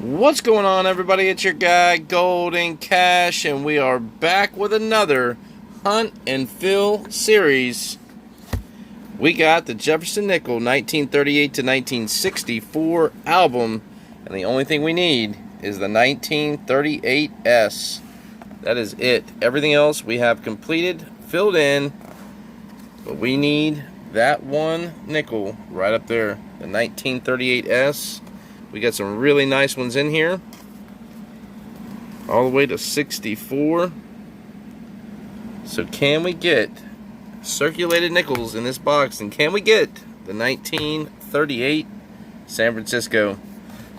What's going on, everybody? It's your guy Golden Cash, and we are back with another Hunt and Fill series. We got the Jefferson Nickel 1938 to 1964 album, and the only thing we need is the 1938S. That is it. Everything else we have completed, filled in, but we need that one nickel right up there, the 1938S. We got some really nice ones in here, all the way to 64. So can we get circulated nickels in this box, and can we get the 1938 San Francisco?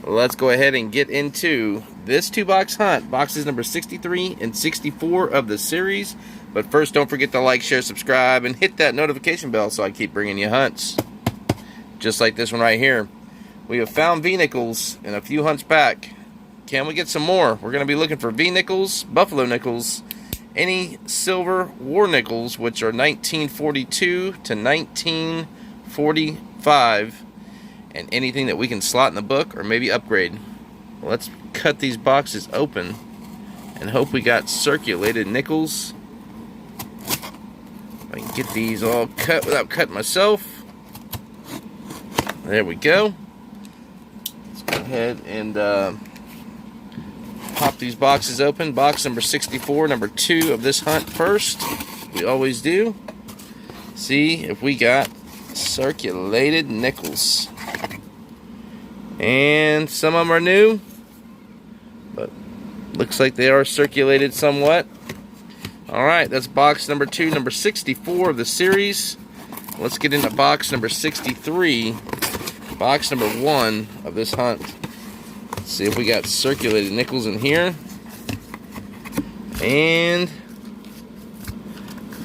Let's go ahead and get into this two-box hunt, boxes number 63 and 64 of the series. But first, don't forget to like, share, subscribe, and hit that notification bell so I keep bringing you hunts just like this one right here. We have found V-nickels in a few hunts back. Can we get some more? We're going to be looking for V-nickels, buffalo nickels, any silver war nickels, which are 1942 to 1945, and anything that we can slot in the book or maybe upgrade. Well, let's cut these boxes open and hope we got circulated nickels. If I can get these all cut without cutting myself. There we go. Go ahead and pop these boxes open. Box number 64, number 2 of this hunt first. We always do. See if we got circulated nickels. And some of them are new, but looks like they are circulated somewhat. Alright, that's box number 2, number 64 of the series. Let's get into box number 63. Box number 1 of this hunt. Let's see if we got circulated nickels in here. And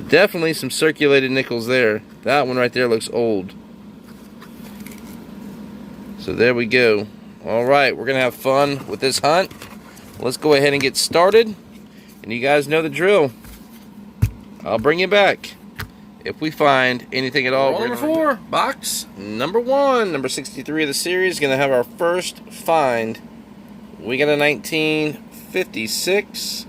definitely some circulated nickels there. That one right there looks old. So there we go. Alright, we're going to have fun with this hunt. Let's go ahead and get started. And you guys know the drill. I'll bring you back if we find anything at all. Number 4, box number 1, number 63 of the series, going to have our first find. We got a 1956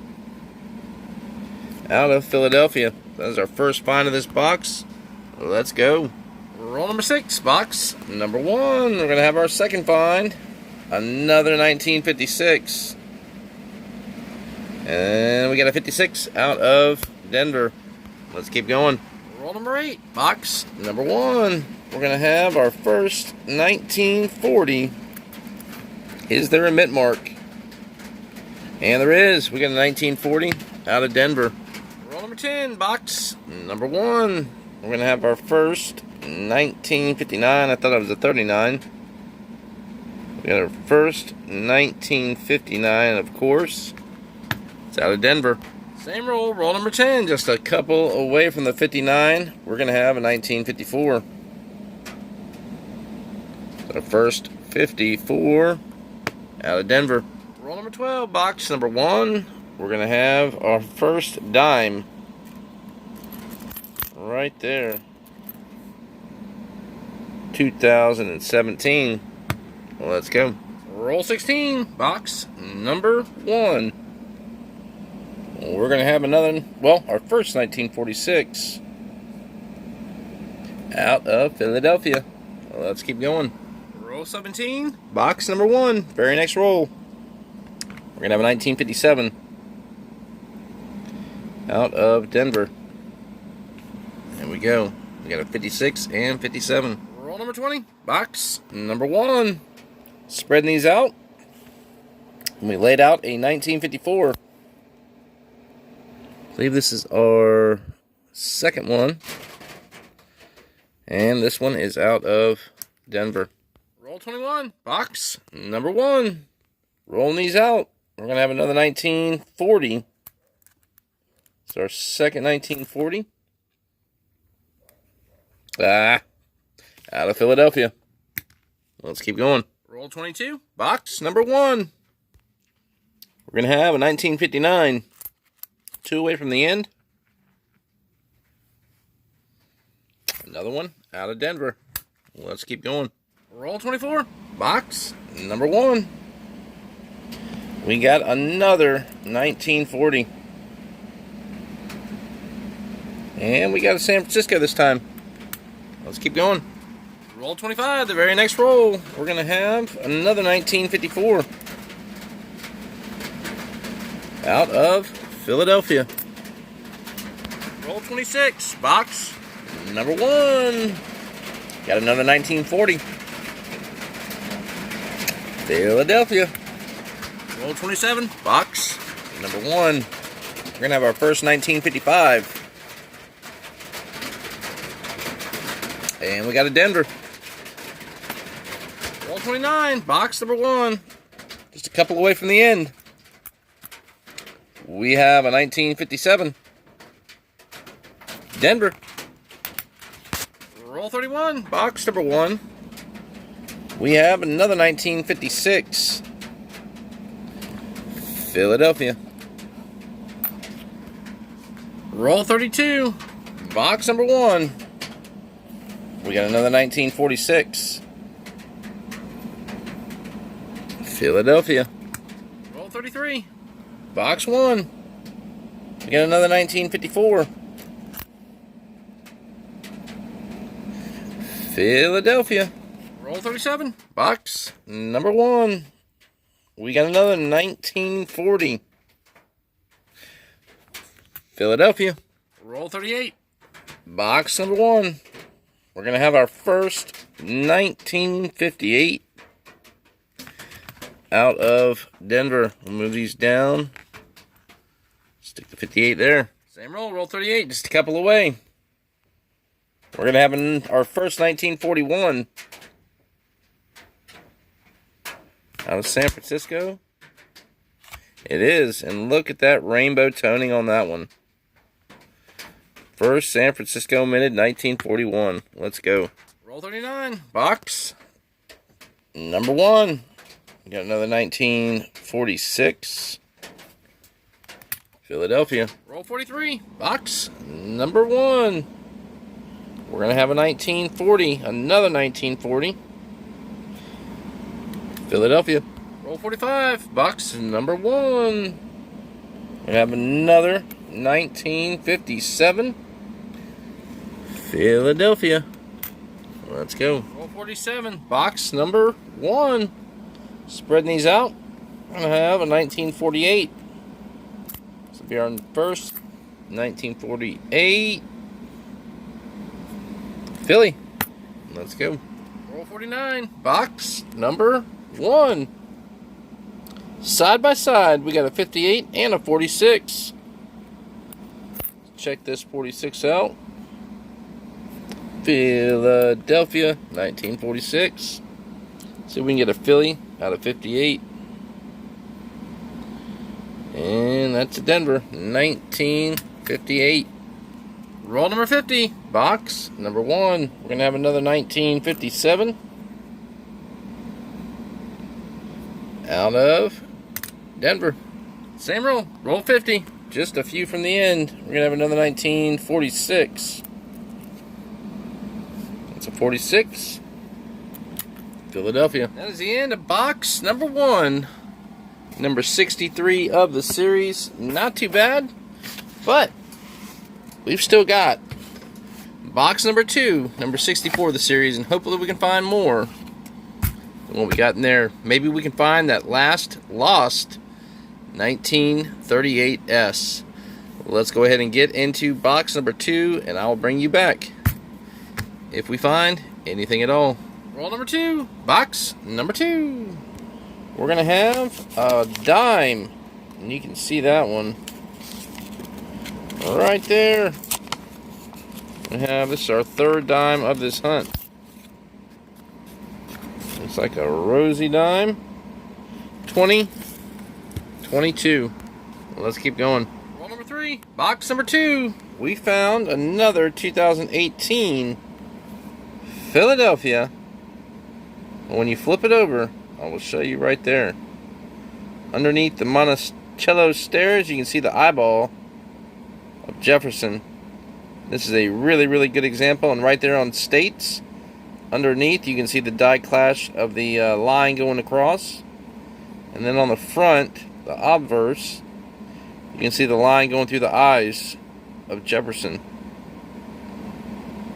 out of Philadelphia. That is our first find of this box. Let's go. Roll number 6, box number 1. We're going to have our second find. Another 1956. And we got a 56 out of Denver. Let's keep going. Roll number 8, box number 1. We're going to have our first 1940. Is there a mint mark? And there is. We got a 1940 out of Denver. Roll number 10, box number 1. We're going to have our first 1959. I thought it was a 39. We got our first 1959, of course. It's out of Denver. Same roll, roll number 10, just a couple away from the 59. We're going to have a 1954. So the first 54 out of Denver. Roll number 12, box number 1. We're going to have our first dime. Right there. 2017. Well, let's go. Roll 16, box number 1. We're going to have another, well, our first 1946 out of Philadelphia. Well, let's keep going. Roll 17, box number 1. Very next roll. We're going to have a 1957 out of Denver. There we go. We got a 56 and 57. Roll number 20, box number 1. Spreading these out. And we laid out a 1954. I believe this is our second one. And this one is out of Denver. Roll 21, box number 1. Rolling these out. We're going to have another 1940. It's our second 1940. Out of Philadelphia. Let's keep going. Roll 22, box number 1. We're going to have a 1959. 2 away from the end. Another one out of Denver. Let's keep going. Roll 24. Box number 1. We got another 1940. And we got a San Francisco this time. Let's keep going. Roll 25, the very next roll. We're going to have another 1954. Out of Philadelphia. Roll 26, box number 1. Got another 1940. Philadelphia. Roll 27, box number 1. We're going to have our first 1955. And we got a Denver. Roll 29, box number 1. Just a couple away from the end. We have a 1957. Denver. Roll 31, box number 1. We have another 1956. Philadelphia. Roll 32, box number 1. We got another 1946. Philadelphia. Roll 33, box 1. We got another 1954. Philadelphia. Roll 37, box number 1. We got another 1940. Philadelphia. Roll 38, box number 1. We're going to have our first 1958 out of Denver. We'll move these down. Stick the 58 there. Same roll, roll 38, just a couple away. We're going to have our first 1941 out of San Francisco. It is, and look at that rainbow toning on that one. First San Francisco minted 1941. Let's go. Roll 39. Box number 1. We got another 1946. Philadelphia. Roll 43. Box number 1. We're going to have a 1940. Another 1940. Philadelphia. Roll 45. Box number 1. We have another 1957. Philadelphia. Let's go. Roll 47. Box number 1. Spreading these out. I'm going to have a 1948. This will be our first 1948. Philly. Let's go. Roll 49. Box number 1. Side by side, we got a 58 and a 46. Check this 46 out. Philadelphia, 1946. See if we can get a Philly out of 58. And that's a Denver, 1958. Roll number 50, box number 1. We're going to have another 1957. Out of Denver. Same roll, roll 50. Just a few from the end. We're going to have another 1946. That's a 46. Philadelphia. That is the end of box number 1. Number 63 of the series. Not too bad, but we've still got box number 2, number 64 of the series, and hopefully we can find more than what we got in there. Maybe we can find that last lost 1938S. Let's go ahead and get into box number 2, and I'll bring you back if we find anything at all. Roll number 2, box number 2. We're going to have a dime, and you can see that one right there. We have this is our third dime of this hunt. Looks like a rosy dime. 20, 22. Let's keep going. Roll number 3, box number 2. We found another 2018 Philadelphia. When you flip it over, I will show you right there. Underneath the Monticello stairs, you can see the eyeball of Jefferson. This is a really, really good example. And right there on States, underneath, you can see the die clash of the line going across. And then on the front, the obverse, you can see the line going through the eyes of Jefferson.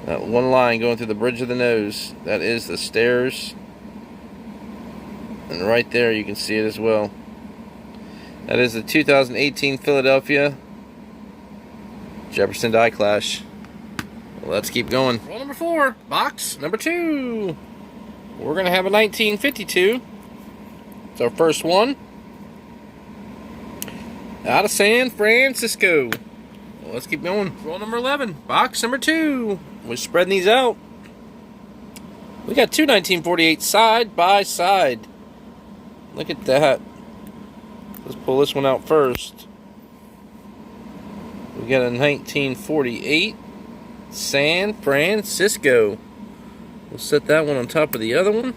That one line going through the bridge of the nose, that is the stairs. And right there you can see it as well. That is the 2018 Philadelphia Jefferson Die Clash. Well, let's keep going. Roll number 4, box number 2. We're going to have a 1952. It's our first one. Out of San Francisco. Well, let's keep going. Roll number 11, box number 2. We're spreading these out. We got two 1948 side by side. Look at that. Let's pull this one out first. We got a 1948 San Francisco. We'll set that one on top of the other one.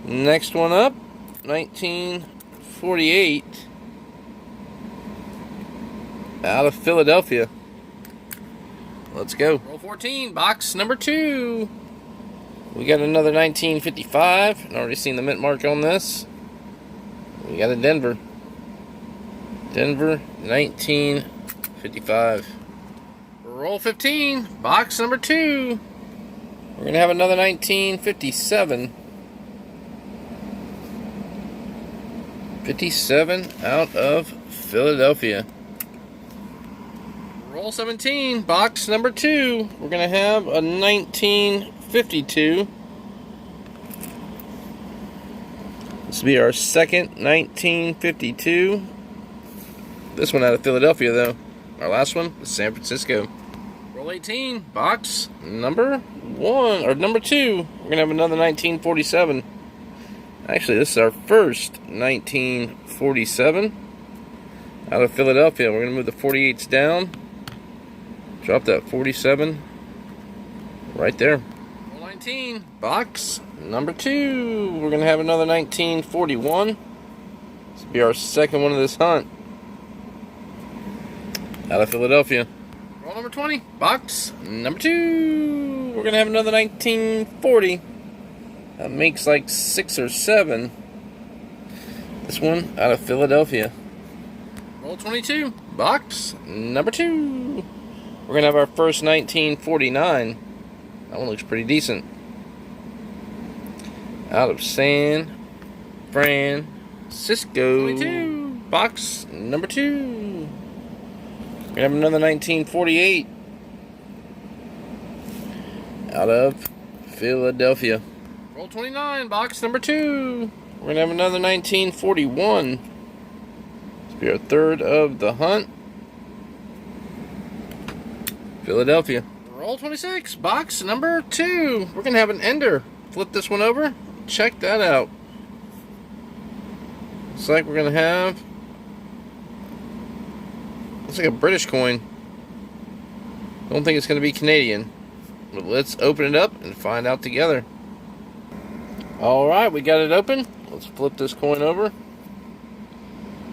Next one up, 1948 out of Philadelphia. Let's go. Roll 14, box number 2. We got another 1955. I've already seen the mint mark on this. We got a Denver. Denver 1955. Roll 15, box number 2. We're going to have another 1957. 57 out of Philadelphia. Roll 17, box number 2. We're going to have a 1952. This will be our second 1952. This one out of Philadelphia, though. Our last one is San Francisco. Roll 18, box number 1, or number 2. We're going to have another 1947. Actually, this is our first 1947 out of Philadelphia. We're going to move the 48s down. Drop that 47 right there. Roll 19, box number 2. We're going to have another 1941. This will be our second one of this hunt out of Philadelphia. Roll number 20, box number 2. We're going to have another 1940. That makes like 6 or 7. This one out of Philadelphia. Roll 22, box number 2. We're going to have our first 1949. That one looks pretty decent. Out of San Francisco. 22, box number 2. We're going to have another 1948. Out of Philadelphia. Roll 29, box number 2. We're going to have another 1941. This will be our third of the hunt. Philadelphia. Roll 26, box number 2. We're going to have an ender. Flip this one over. Check that out. Looks like we're going to have... looks like a British coin. Don't think it's going to be Canadian. But let's open it up and find out together. Alright, we got it open. Let's flip this coin over.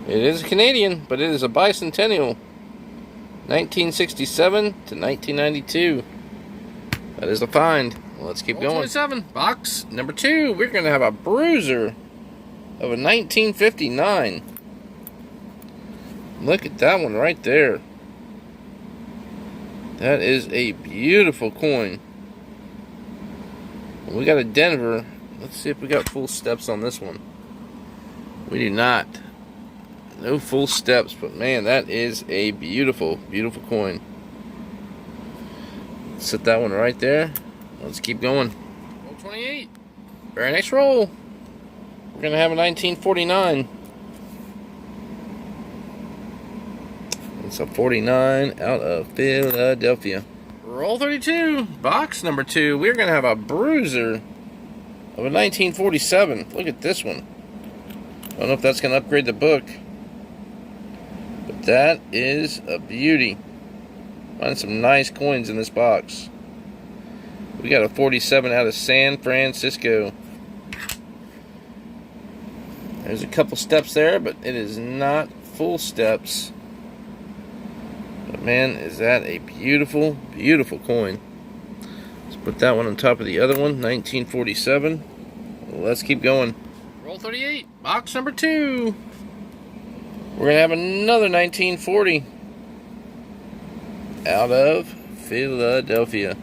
It is Canadian, but it is a bicentennial. 1967 to 1992. That is a find. Let's keep going. 27, box number 2. We're going to have a bruiser of a 1959. Look at that one right there. That is a beautiful coin. We got a Denver. Let's see if we got full steps on this one. We do not. No full steps, but man, that is a beautiful, beautiful coin. Set that one right there. Let's keep going. Roll 28. Very next roll. We're going to have a 1949. It's a 49 out of Philadelphia. Roll 32. Box number 2. We're going to have a bruiser of a 1947. Look at this one. I don't know if that's going to upgrade the book. But that is a beauty. Find some nice coins in this box. We got a 47 out of San Francisco. There's a couple steps there, but it is not full steps. But man, is that a beautiful, beautiful coin. Let's put that one on top of the other one, 1947. Let's keep going. Roll 38, box number 2. We're going to have another 1940 out of Philadelphia.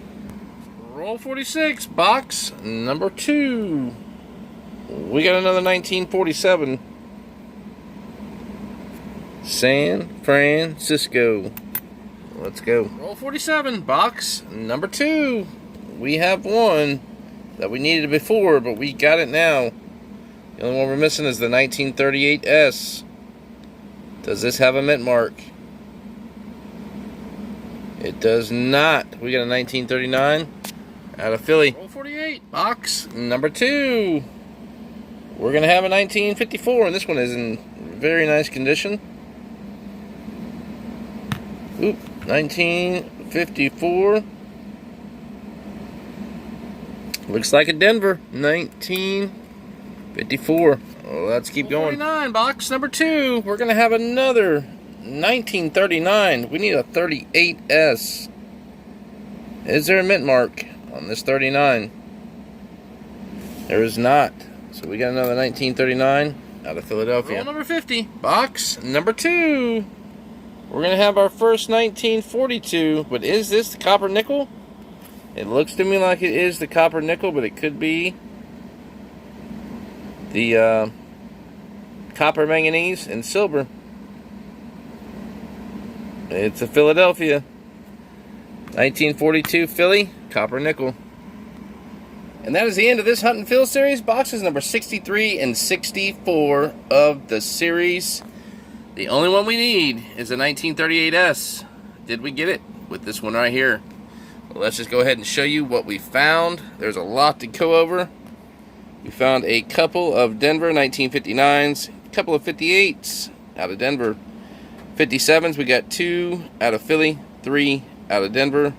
Roll 46, box number 2. We got another 1947. San Francisco. Let's go. Roll 47, box number 2. We have one that we needed before, but we got it now. The only one we're missing is the 1938S. Does this have a mint mark? It does not. We got a 1939 out of Philly. Roll 48, box number 2. We're going to have a 1954, and this one is in very nice condition. Oop, 1954. Looks like a Denver. 1954. Well, let's keep going. 49, box number 2. We're going to have another 1939. We need a 38S. Is there a mint mark on this 39? There is not. So we got another 1939 out of Philadelphia. Roll number 50, box number 2. We're going to have our first 1942, but is this the copper nickel? It looks to me like it is the copper nickel, but it could be the copper manganese and silver. It's a Philadelphia 1942 Philly copper nickel. And that is the end of this Hunt and Phil series. Boxes number 63 and 64 of the series. The only one we need is a 1938S. Did we get it with this one right here? Well, let's just go ahead and show you what we found. There's a lot to go over. We found a couple of Denver 1959s, a couple of 58s out of Denver. 57s, we got 2 out of Philly, 3 out of Denver.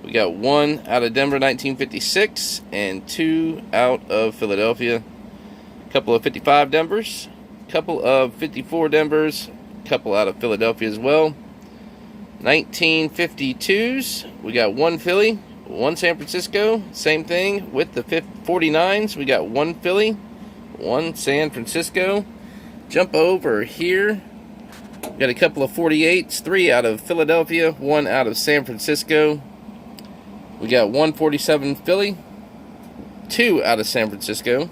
We got 1 out of Denver 1956 and 2 out of Philadelphia. A couple of 55 Denvers, a couple of 54 Denvers, a couple out of Philadelphia as well. 1952s, we got 1 Philly, 1 San Francisco. Same thing with the 49s. We got 1 Philly, 1 San Francisco. Jump over here. We got a couple of 48s, 3 out of Philadelphia, 1 out of San Francisco. We got 147 Philly, 2 out of San Francisco.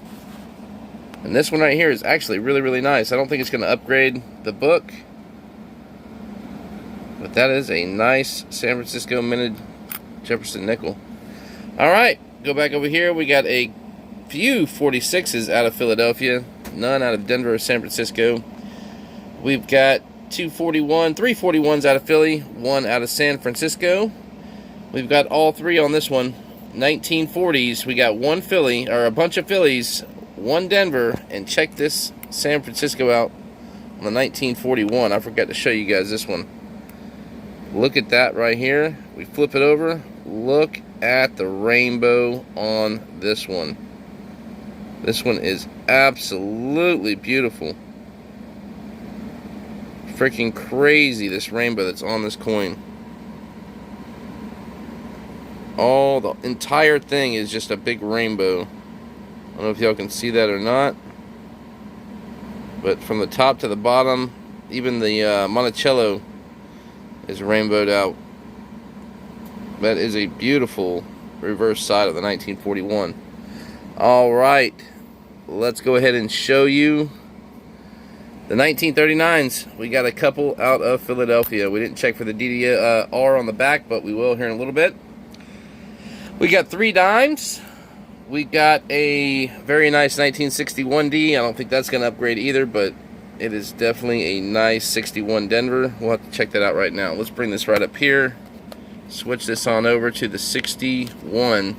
And this one right here is actually really, really nice. I don't think it's going to upgrade the book, but that is a nice San Francisco minted Jefferson nickel. Alright, go back over here. We got a few 46s out of Philadelphia, none out of Denver or San Francisco. We've got 3 41s out of Philly, 1 out of San Francisco. We've got all 3 on this one. 1940s, we got 1 Philly, or a bunch of Phillies, 1 Denver, and check this San Francisco out on the 1941. I forgot to show you guys this one. Look at that right here. We flip it over. Look at the rainbow on this one. This one is absolutely beautiful. Freaking crazy, this rainbow that's on this coin. The entire thing is just a big rainbow. I don't know if y'all can see that or not, but from the top to the bottom, even the Monticello is rainbowed out. That is a beautiful reverse side of the 1941. Alright, let's go ahead and show you the 1939s. We got a couple out of Philadelphia. We didn't check for the DDR on the back, but we will here in a little bit. We got 3 dimes. We got a very nice 1961D. I don't think that's going to upgrade either, but it is definitely a nice 61 Denver. We'll have to check that out right now. Let's bring this right up here. Switch this on over to the 61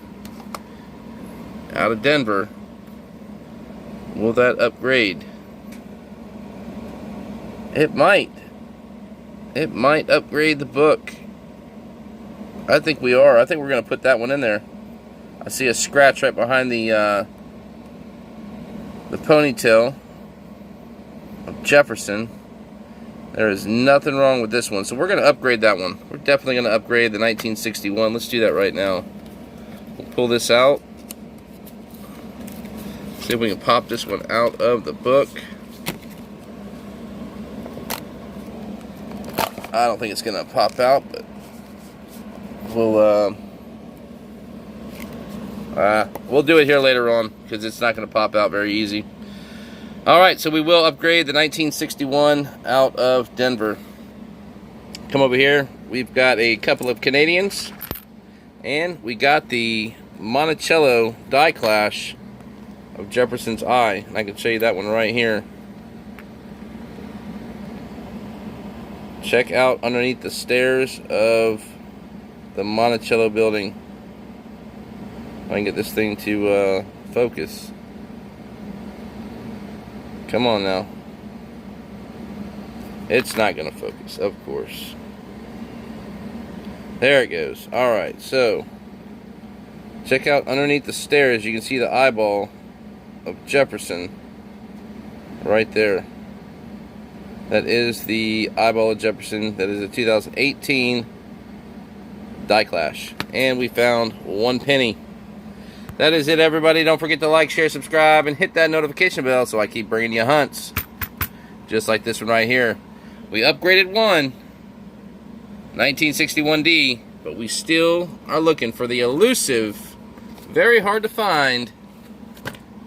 out of Denver. Will that upgrade? It might. It might upgrade the book. I think we are. I think we're going to put that one in there. I see a scratch right behind the ponytail of Jefferson. There is nothing wrong with this one. So we're going to upgrade that one. We're definitely going to upgrade the 1961. Let's do that right now. We'll pull this out. See if we can pop this one out of the book. I don't think it's going to pop out, but we'll do it here later on because it's not going to pop out very easy. All right, so we will upgrade the 1961 out of Denver. Come over here. We've got a couple of Canadians, and we got the Monticello Die Clash of Jefferson's Eye. And I can show you that one right here. Check out underneath the stairs of the Monticello building. I can get this thing to focus. Come on now. It's not going to focus, of course. There it goes. Alright, so check out underneath the stairs. You can see the eyeball of Jefferson right there. That is the eyeball of Jefferson. That is a 2018 Die Clash. And we found 1 penny. That is it, everybody. Don't forget to like, share, subscribe, and hit that notification bell so I keep bringing you hunts. Just like this one right here. We upgraded one, 1961D, but we still are looking for the elusive, very hard to find,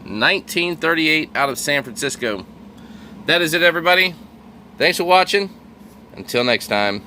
1938 out of San Francisco. That is it, everybody. Thanks for watching. Until next time.